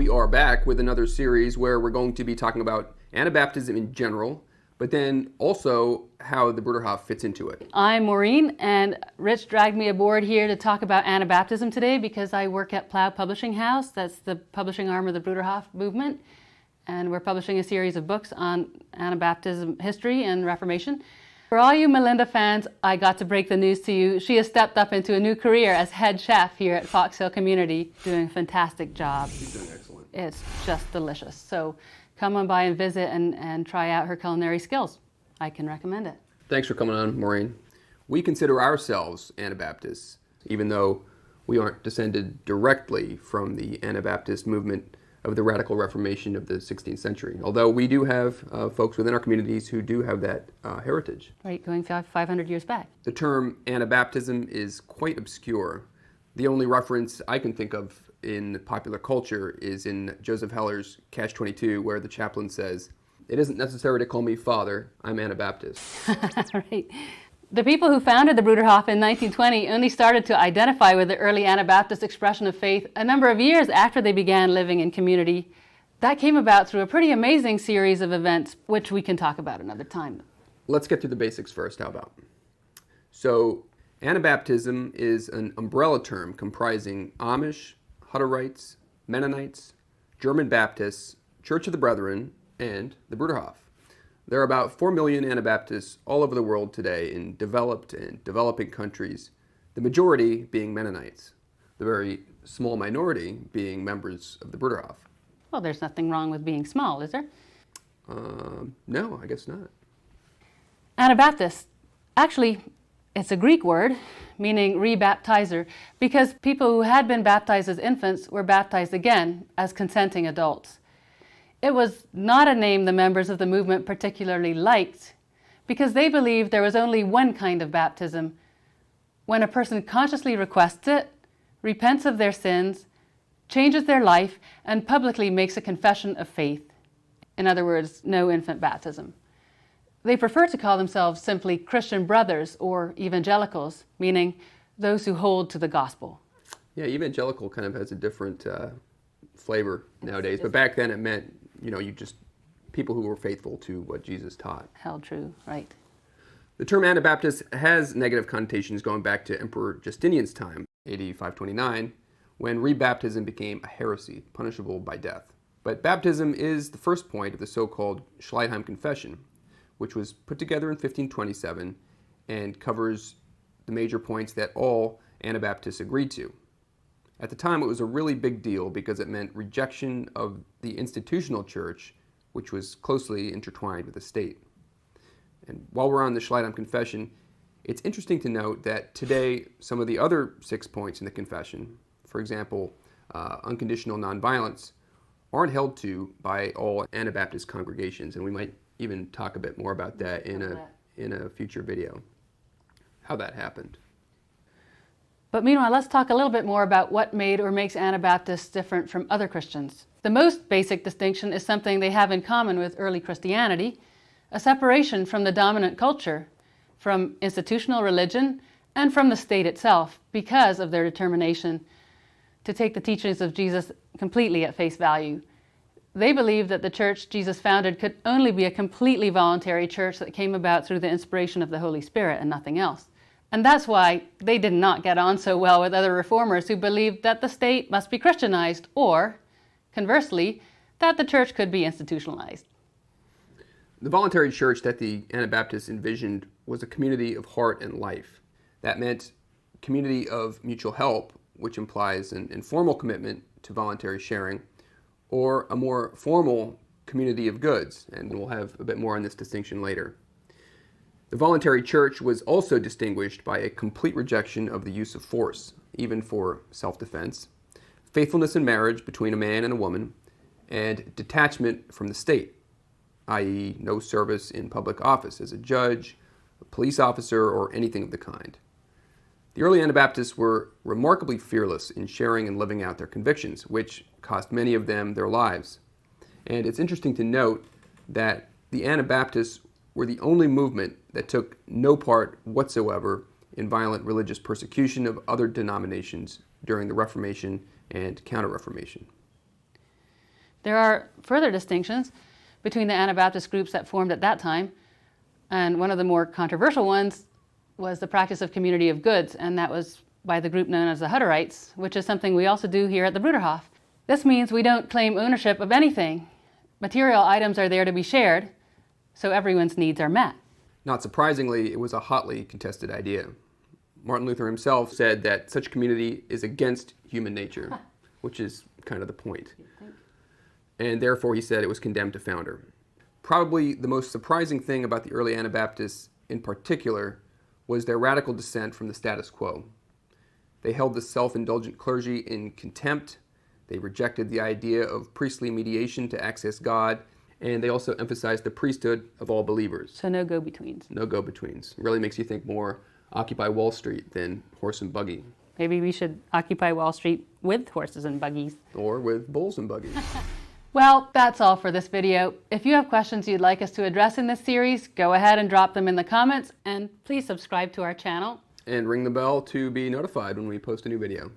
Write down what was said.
We are back with another series where we're going to be talking about Anabaptism in general, but then also how the Bruderhof fits into it. I'm Maureen, and Rich dragged me aboard here to talk about Anabaptism today because I work at Plough Publishing House. That's the publishing arm of the Bruderhof movement, and we're publishing a series of books on Anabaptism history and Reformation. For all you Melinda fans, I got to break the news to you. She has stepped up into a new career as head chef here at Fox Hill Community, doing a fantastic job. She's doing excellent. It's just delicious. So come on by and visit and try out her culinary skills. I can recommend it. Thanks for coming on, Maureen. We consider ourselves Anabaptists, even though we aren't descended directly from the Anabaptist movement of the radical Reformation of the 16th century, although we do have folks within our communities who do have that heritage. Right, going 500 years back. The term Anabaptism is quite obscure. The only reference I can think of in popular culture is in Joseph Heller's Catch-22, where the chaplain says, "It isn't necessary to call me father, I'm Anabaptist." Right. The people who founded the Bruderhof in 1920 only started to identify with the early Anabaptist expression of faith a number of years after they began living in community. That came about through a pretty amazing series of events, which we can talk about another time. Let's get to the basics first, how about? So, Anabaptism is an umbrella term comprising Amish, huteritas, Menonites, German Baptists, Church of the Brethren, and the Bruderhof. There are about 4 million Anabaptists all over the world today in developed and developing countries, the majority being Mennonites, the very small minority being members of the Bruderhof. Well, there's nothing wrong with being small, is there? No, I guess not. Anabaptist, actually, it's a Greek word meaning rebaptizer, because people who had been baptized as infants were baptized again as consenting adults. It was not a name the members of the movement particularly liked, because they believed there was only one kind of baptism, when a person consciously requests it, repents of their sins, changes their life, and publicly makes a confession of faith. In other words, no infant baptism. They prefer to call themselves simply Christian brothers or evangelicals, meaning those who hold to the gospel. Yeah, evangelical kind of has a different flavor nowadays, but back then it meant, people who were faithful to what Jesus taught. Held true, right. The term Anabaptist has negative connotations going back to Emperor Justinian's time, AD 529, when rebaptism became a heresy, punishable by death. But baptism is the first point of the so-called Schleitheim Confession, which was put together in 1527 and covers the major points that all Anabaptists agreed to. At the time, it was a really big deal because it meant rejection of the institutional church, which was closely intertwined with the state. And while we're on the Schleitheim Confession, it's interesting to note that today, some of the other 6 points in the confession, for example, unconditional nonviolence, aren't held to by all Anabaptist congregations, and we might even talk a bit more about that in a future video, how that happened. But meanwhile, let's talk a little bit more about what made or makes Anabaptists different from other Christians. The most basic distinction is something they have in common with early Christianity, a separation from the dominant culture, from institutional religion, and from the state itself, because of their determination to take the teachings of Jesus completely at face value. They believed that the church Jesus founded could only be a completely voluntary church that came about through the inspiration of the Holy Spirit and nothing else. And that's why they did not get on so well with other reformers who believed that the state must be Christianized, or, conversely, that the church could be institutionalized. The voluntary church that the Anabaptists envisioned was a community of heart and life. That meant community of mutual help, which implies an informal commitment to voluntary sharing, or a more formal community of goods, and we'll have a bit more on this distinction later. The voluntary church was also distinguished by a complete rejection of the use of force, even for self-defense, faithfulness in marriage between a man and a woman, and detachment from the state, i.e. no service in public office as a judge, a police officer, or anything of the kind. The early Anabaptists were remarkably fearless in sharing and living out their convictions, which cost many of them their lives. And it's interesting to note that the Anabaptists were the only movement that took no part whatsoever in violent religious persecution of other denominations during the Reformation and Counter-Reformation. There are further distinctions between the Anabaptist groups that formed at that time, and one of the more controversial ones was the practice of community of goods, and that was by the group known as the huteritas, which is something we also do here at the Bruderhof. This means we don't claim ownership of anything. Material items are there to be shared, so everyone's needs are met. Not surprisingly, it was a hotly contested idea. Martin Luther himself said that such community is against human nature, which is kind of the point. And therefore, he said it was condemned to founder. Probably the most surprising thing about the early Anabaptists in particular was their radical dissent from the status quo. They held the self-indulgent clergy in contempt. They rejected the idea of priestly mediation to access God, and they also emphasized the priesthood of all believers. So no go-betweens. No go-betweens. Really makes you think more Occupy Wall Street than horse and buggy. Maybe we should occupy Wall Street with horses and buggies. Or with bulls and buggies. Well, that's all for this video. If you have questions you'd like us to address in this series, go ahead and drop them in the comments, and please subscribe to our channel. And ring the bell to be notified when we post a new video.